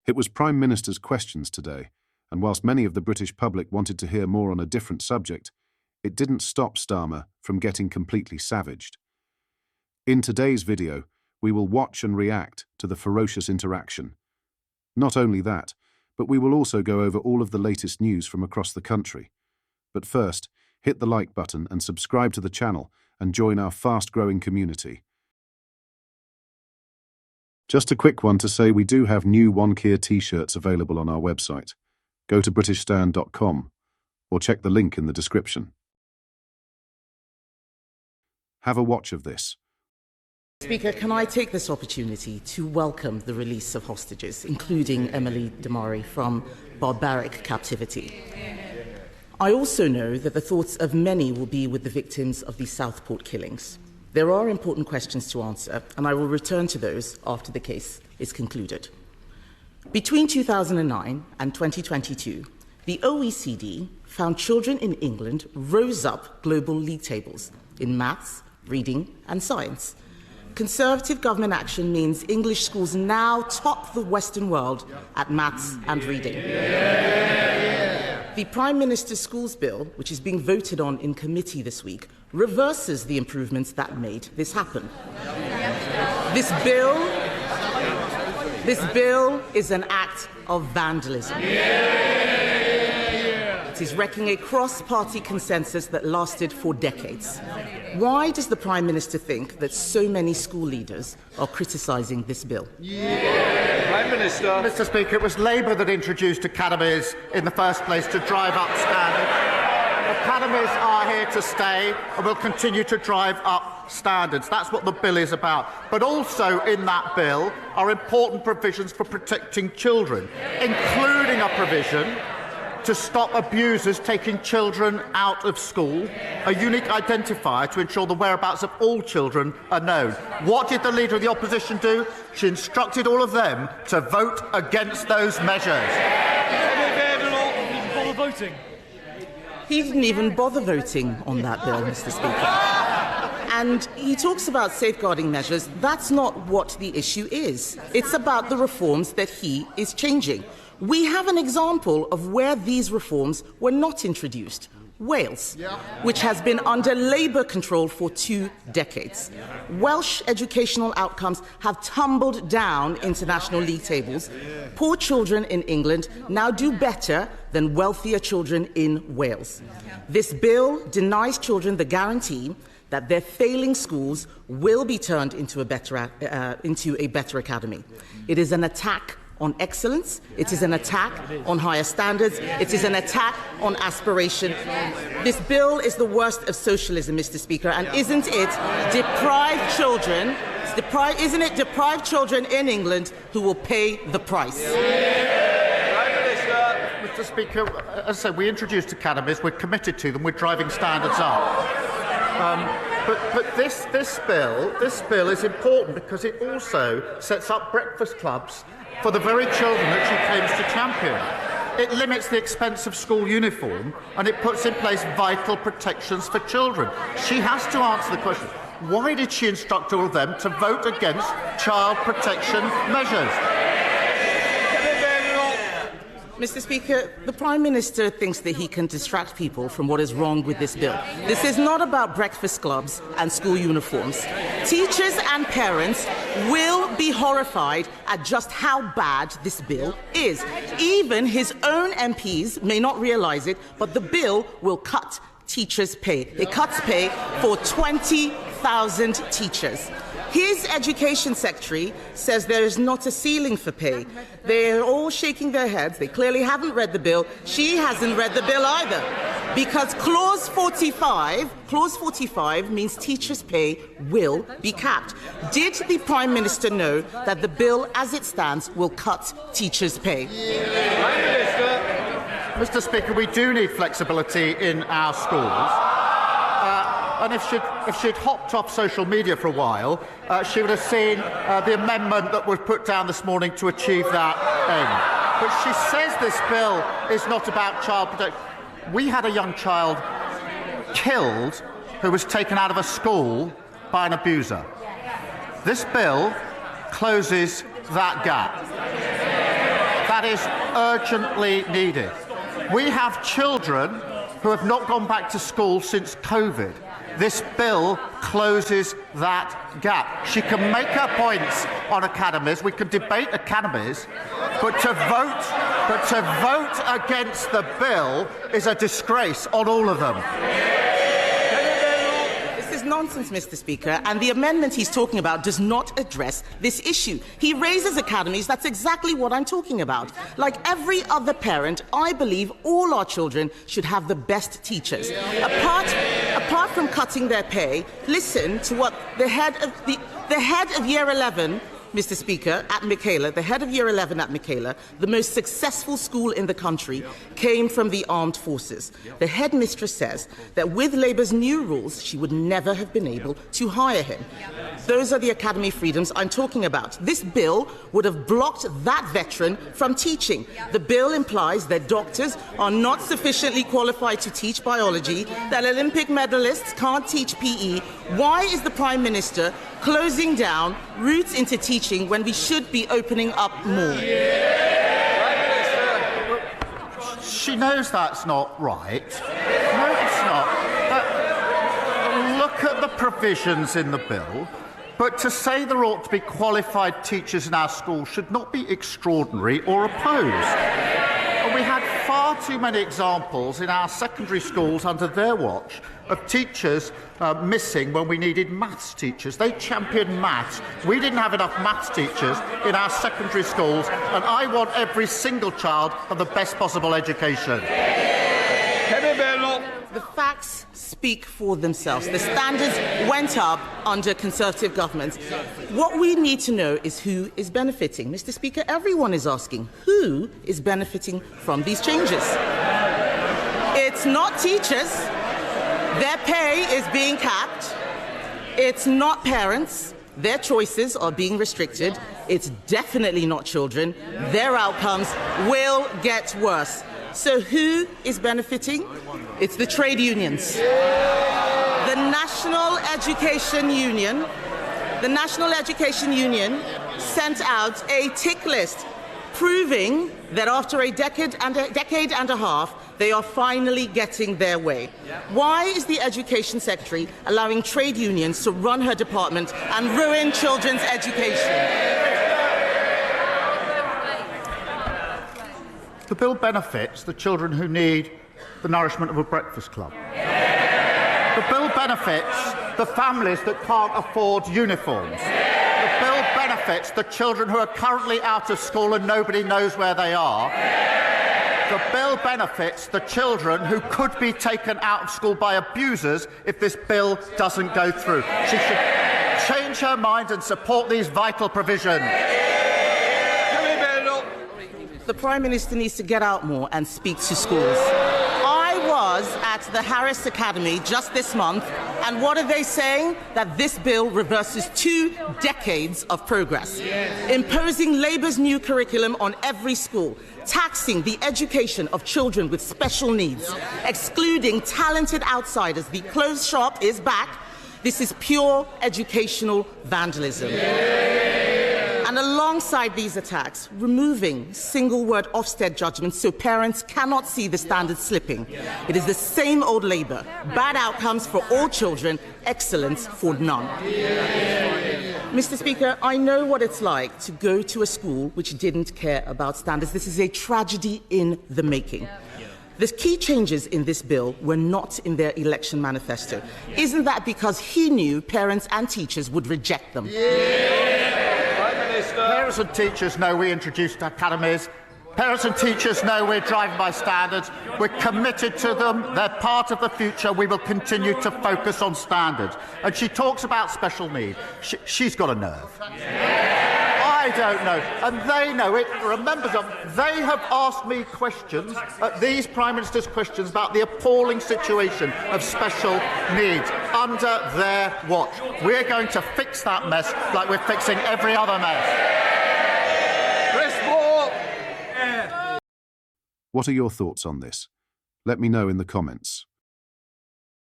It was Prime Minister's questions today, and whilst many of the British public wanted to hear more on a different subject, it didn't stop Starmer from getting completely savaged. In today's video, we will watch and react to the ferocious interaction. Not only that, but we will also go over all of the latest news from across the country. But first, hit the like button and subscribe to the channel and join our fast-growing community. Just a quick one to say we do have new One Keir t-shirts available on our website. Go to britishstand.com or check the link in the description. Have a watch of this. Speaker, can I take this opportunity to welcome the release of hostages, including Emily Damari, from barbaric captivity? I also know that the thoughts of many will be with the victims of the Southport killings. There are important questions to answer, and I will return to those after the case is concluded. Between 2009 and 2022, the OECD found children in England rose up global league tables in maths, reading, and science. Conservative government action means English schools now top the Western world at maths and reading. The Prime Minister's Schools Bill, which is being voted on in committee this week, reverses the improvements that made this happen. This bill is an act of vandalism. It is wrecking a cross-party consensus that lasted for decades. Why does the Prime Minister think that so many school leaders are criticising this bill? Prime Minister. Mr. Speaker, it was Labour that introduced academies in the first place to drive up standards. Academies are here to stay and will continue to drive up standards. That's what the bill is about. But also in that bill are important provisions for protecting children, including a provision to stop abusers taking children out of school, a unique identifier to ensure the whereabouts of all children are known. What did the Leader of the Opposition do? She instructed all of them to vote against those measures. He didn't even bother voting on that bill, Mr. Speaker. And he talks about safeguarding measures. That's not what the issue is. It's about the reforms that he is changing. We have an example of where these reforms were not introduced. Wales, which has been under Labour control for 2 decades. Welsh educational outcomes have tumbled down international league tables. Poor children in England now do better than wealthier children in Wales. This bill denies children the guarantee that their failing schools will be turned into a better academy. It is an attack on excellence, it is an attack on higher standards, it is an attack on aspiration. This bill is the worst of socialism, Mr. Speaker, and isn't it deprived children in England who will pay the price? Mr. Speaker, as I said, we introduced academies, we're committed to them, we're driving standards up. But this bill is important because it also sets up breakfast clubs for the very children that she claims to champion. It limits the expense of school uniform and it puts in place vital protections for children. She has to answer the question, why did she instruct all of them to vote against child protection measures? Mr. Speaker, the Prime Minister thinks that he can distract people from what is wrong with this bill. This is not about breakfast clubs and school uniforms. Teachers and parents will be horrified at just how bad this bill is. Even his own MPs may not realise it, but the bill will cut teachers' pay. It cuts pay for 20,000 teachers. His Education Secretary says there is not a ceiling for pay. They're all shaking their heads. They clearly haven't read the bill. She hasn't read the bill either. Because Clause 45 means teachers' pay will be capped. Did the Prime Minister know that the bill, as it stands, will cut teachers' pay? Mr. Speaker, we do need flexibility in our schools. And if she'd hopped off social media for a while, she would have seen the amendment that was put down this morning to achieve that end. But she says this bill is not about child protection. We had a young child killed who was taken out of a school by an abuser. This bill closes that gap. that is urgently needed. We have children who have not gone back to school since COVID. This bill closes that gap. She can make her points on academies, we can debate academies, but to vote against the bill is a disgrace on all of them. This is nonsense, Mr. Speaker, and the amendment he's talking about does not address this issue. He raises academies, that's exactly what I'm talking about. Like every other parent, I believe all our children should have the best teachers. Apart from cutting their pay, listen to what the head of Year 11, Mr. Speaker, at Michaela, the head of Year 11 at Michaela, the most successful school in the country, came from the armed forces. The headmistress says that with Labour's new rules, she would never have been able to hire him. Those are the academy freedoms I'm talking about. This bill would have blocked that veteran from teaching. The bill implies that doctors are not sufficiently qualified to teach biology, that Olympic medalists can't teach PE. Why is the Prime Minister closing down routes into teaching when we should be opening up more? She knows that's not right. No, it's not. Look at the provisions in the bill. But to say there ought to be qualified teachers in our schools should not be extraordinary or opposed. We had far too many examples in our secondary schools under their watch of teachers missing when we needed maths teachers. They championed maths. We didn't have enough maths teachers in our secondary schools, and I want every single child to have the best possible education. The facts speak for themselves. The standards went up under Conservative governments. What we need to know is who is benefiting. Mr. Speaker, everyone is asking who is benefiting from these changes. It's not teachers. Their pay is being capped. It's not parents. Their choices are being restricted. It's definitely not children. Their outcomes will get worse. So who is benefiting? It's the trade unions. The National Education Union sent out a tick list proving that after a decade and a half, they are finally getting their way. Why is the Education Secretary allowing trade unions to run her department and ruin children's education? The bill benefits the children who need the nourishment of a breakfast club. The bill benefits the families that can't afford uniforms. The bill benefits the children who are currently out of school and nobody knows where they are. The bill benefits the children who could be taken out of school by abusers if this bill doesn't go through. She should change her mind and support these vital provisions. The Prime Minister needs to get out more and speak to schools. I was at the Harris Academy just this month, and what are they saying? That this bill reverses 2 decades of progress, imposing Labour's new curriculum on every school, taxing the education of children with special needs, excluding talented outsiders. The closed shop is back. This is pure educational vandalism. And alongside these attacks, removing single-word Ofsted judgments so parents cannot see the standards slipping. It is the same old Labour. Bad outcomes for all children, excellence for none. Mr. Speaker, I know what it's like to go to a school which didn't care about standards. This is a tragedy in the making. The key changes in this bill were not in their election manifesto. Isn't that because he knew parents and teachers would reject them? Parents and teachers know we introduced academies. Parents and teachers know we're driving by standards. We're committed to them. They're part of the future. We will continue to focus on standards. And she talks about special need. She's got a nerve. I don't know. And they know it. Remember them. They have asked me questions, these Prime Minister's questions, about the appalling situation of special needs under their watch. We're going to fix that mess like we're fixing every other mess. What are your thoughts on this? Let me know in the comments.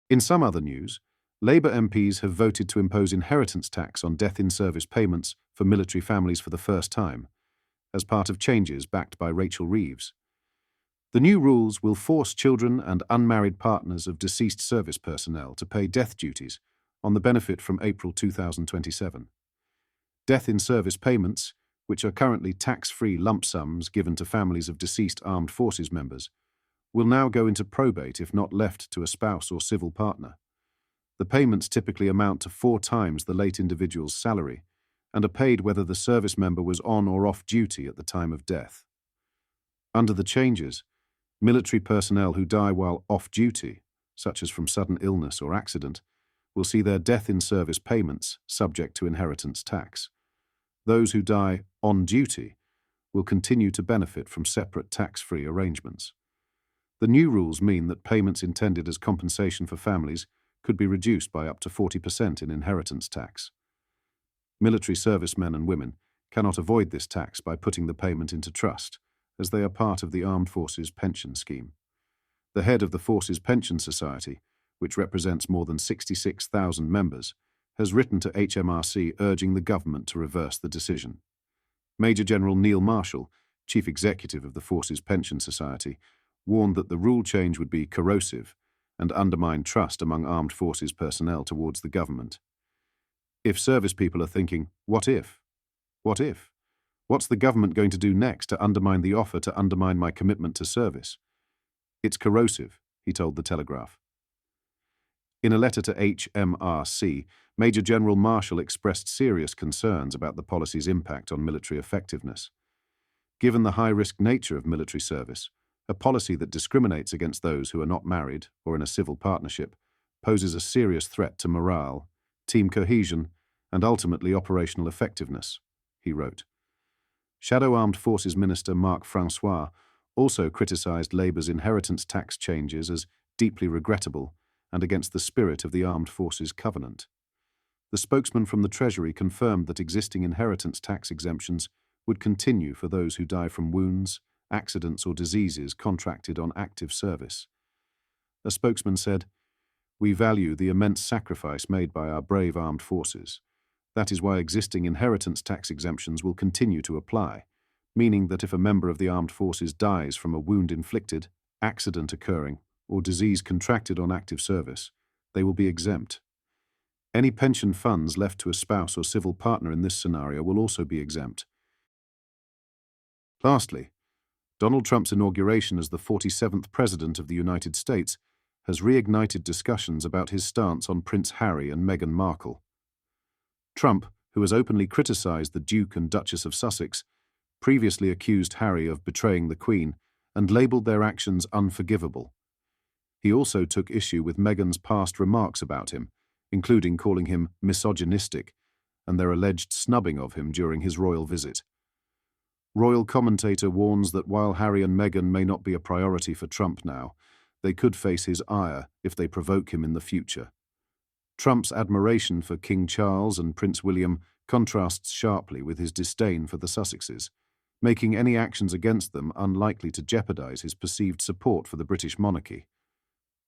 In some other news, Labour MPs have voted to impose inheritance tax on death-in-service payments for military families for the first time. as part of changes backed by Rachel Reeves. The new rules will force children and unmarried partners of deceased service personnel to pay death duties on the benefit from April 2027. Death-in-service payments, which are currently tax-free lump sums given to families of deceased armed forces members, will now go into probate if not left to a spouse or civil partner. The payments typically amount to 4 times the late individual's salary and are paid whether the service member was on or off duty at the time of death. Under the changes, military personnel who die while off duty, such as from sudden illness or accident, will see their death-in-service payments subject to inheritance tax. Those who die on duty will continue to benefit from separate tax-free arrangements. The new rules mean that payments intended as compensation for families could be reduced by up to 40% in inheritance tax. Military servicemen and women cannot avoid this tax by putting the payment into trust, as they are part of the Armed Forces Pension Scheme. The head of the Forces Pension Society, which represents more than 66,000 members, has written to HMRC urging the government to reverse the decision. Major General Neil Marshall, Chief Executive of the Forces Pension Society, warned that the rule change would be corrosive and undermine trust among armed forces personnel towards the government. If service people are thinking, what if? What if? What's the government going to do next to undermine the offer to undermine my commitment to service? It's corrosive, he told The Telegraph. In a letter to HMRC, Major General Marshall expressed serious concerns about the policy's impact on military effectiveness. Given the high-risk nature of military service, a policy that discriminates against those who are not married or in a civil partnership poses a serious threat to morale, team cohesion, and ultimately operational effectiveness, he wrote. Shadow Armed Forces Minister Marc Francois also criticised Labour's inheritance tax changes as deeply regrettable and against the spirit of the Armed Forces Covenant. The spokesman from the Treasury confirmed that existing inheritance tax exemptions would continue for those who die from wounds, accidents or diseases contracted on active service. A spokesman said, "We value the immense sacrifice made by our brave armed forces. That is why existing inheritance tax exemptions will continue to apply, meaning that if a member of the armed forces dies from a wound inflicted, accident occurring, or disease contracted on active service, they will be exempt. Any pension funds left to a spouse or civil partner in this scenario will also be exempt." Lastly, Donald Trump's inauguration as the 47th President of the United States has reignited discussions about his stance on Prince Harry and Meghan Markle. Trump, who has openly criticized the Duke and Duchess of Sussex, previously accused Harry of betraying the Queen and labeled their actions unforgivable. He also took issue with Meghan's past remarks about him, including calling him misogynistic and their alleged snubbing of him during his royal visit. Royal commentator warns that while Harry and Meghan may not be a priority for Trump now, they could face his ire if they provoke him in the future. Trump's admiration for King Charles and Prince William contrasts sharply with his disdain for the Sussexes, making any actions against them unlikely to jeopardize his perceived support for the British monarchy.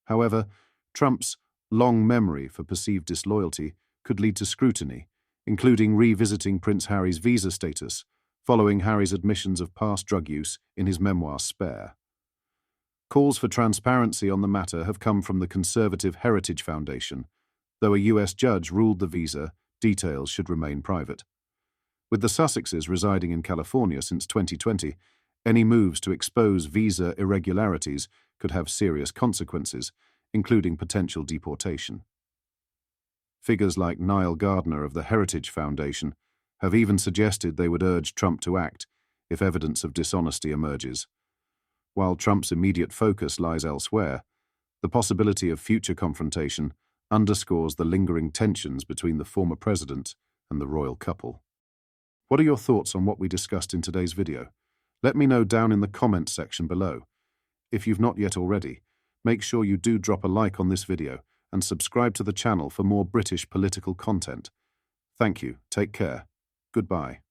However, Trump's long memory for perceived disloyalty could lead to scrutiny, including revisiting Prince Harry's visa status, following Harry's admissions of past drug use in his memoir Spare. Calls for transparency on the matter have come from the conservative Heritage Foundation, though a US judge ruled the visa details should remain private. With the Sussexes residing in California since 2020, any moves to expose visa irregularities could have serious consequences, including potential deportation. Figures like Niall Gardner of the Heritage Foundation have even suggested they would urge Trump to act if evidence of dishonesty emerges. While Trump's immediate focus lies elsewhere, the possibility of future confrontation underscores the lingering tensions between the former president and the royal couple. What are your thoughts on what we discussed in today's video? Let me know down in the comments section below. If you've not yet already, make sure you do drop a like on this video and subscribe to the channel for more British political content. Thank you. Take care. Goodbye.